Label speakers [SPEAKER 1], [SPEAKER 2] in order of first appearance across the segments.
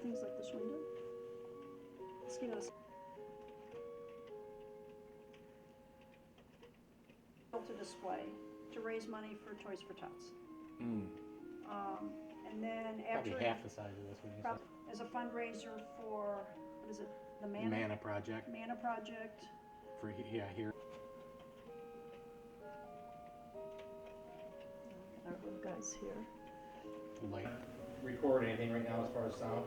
[SPEAKER 1] things like this window. Mosquitoes. To display to raise money for Toys for Tots. And then after
[SPEAKER 2] probably half the size of this one. You said.
[SPEAKER 1] As a fundraiser for, what is it, the
[SPEAKER 2] Mana Project.
[SPEAKER 1] Mana Project.
[SPEAKER 2] For here.
[SPEAKER 1] Our little guys here.
[SPEAKER 2] Light. Record anything right now as far as sound?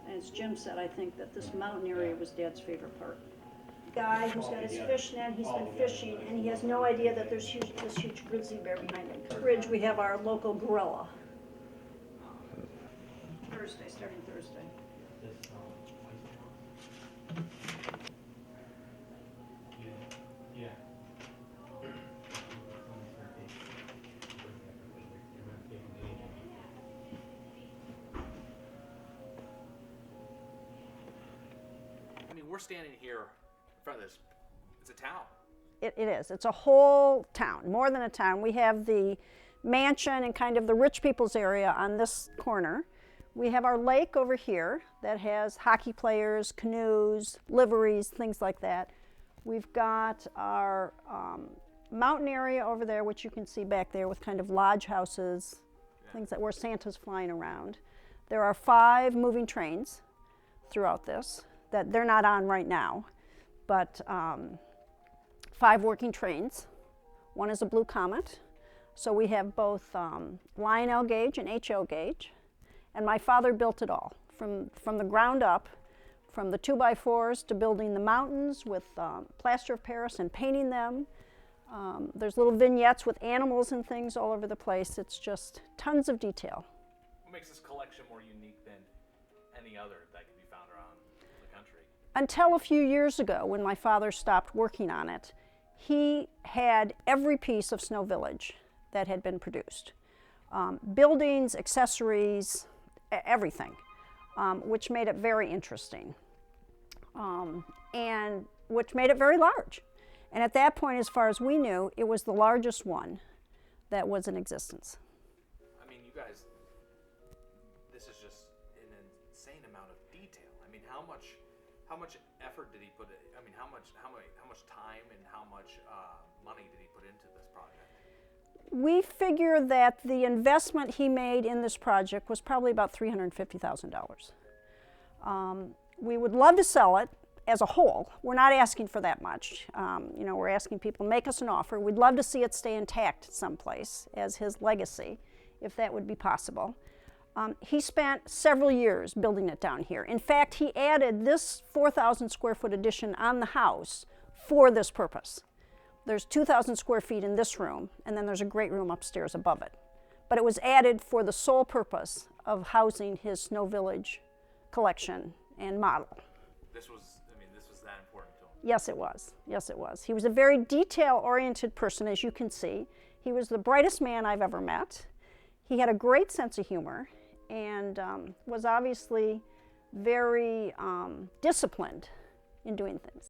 [SPEAKER 1] And as Jim said, I think that this mountain area was Dad's favorite part. Guy who's got his fish net, he's been fishing, and he has no idea that there's this huge grizzly bear behind him. Bridge, we have our local gorilla. Thursday, starting Thursday.
[SPEAKER 3] I mean, we're standing here in front of this. It's a town.
[SPEAKER 1] It is. It's a whole town, more than a town. We have the mansion and kind of the rich people's area on this corner. We have our lake over here that has hockey players, canoes, liveries, things like that. We've got our mountain area over there, which you can see back there with kind of lodge houses, things that where Santa's flying around. There are 5 moving trains throughout this that they're not on right now, but 5 working trains. One is a Blue Comet, so we have both Lionel gauge and HO gauge, and my father built it all from the ground up, from the 2x4s to building the mountains with plaster of Paris and painting them. There's little vignettes with animals and things all over the place. It's just tons of detail.
[SPEAKER 3] What makes this collection more unique than any other that can be found around the country?
[SPEAKER 1] Until a few years ago, when my father stopped working on it, he had every piece of Snow Village that had been produced. Buildings, accessories, everything, which made it very interesting, and which made it very large. And at that point, as far as we knew, it was the largest one that was in existence.
[SPEAKER 3] I mean, you guys, this is just an insane amount of detail. I mean, how much effort did he put in? I mean, how much time and how much money did he put into this project?
[SPEAKER 1] We figure that the investment he made in this project was probably about $350,000. We would love to sell it as a whole. We're not asking for that much. You know, we're asking people to make us an offer. We'd love to see it stay intact someplace as his legacy, if that would be possible. He spent several years building it down here. In fact, he added this 4,000 square foot addition on the house for this purpose. There's 2,000 square feet in this room, and then there's a great room upstairs above it. But it was added for the sole purpose of housing his Snow Village collection and model.
[SPEAKER 3] This was that important to him.
[SPEAKER 1] Yes, it was. Yes, it was. He was a very detail-oriented person, as you can see. He was the brightest man I've ever met. He had a great sense of humor and was obviously very disciplined in doing things.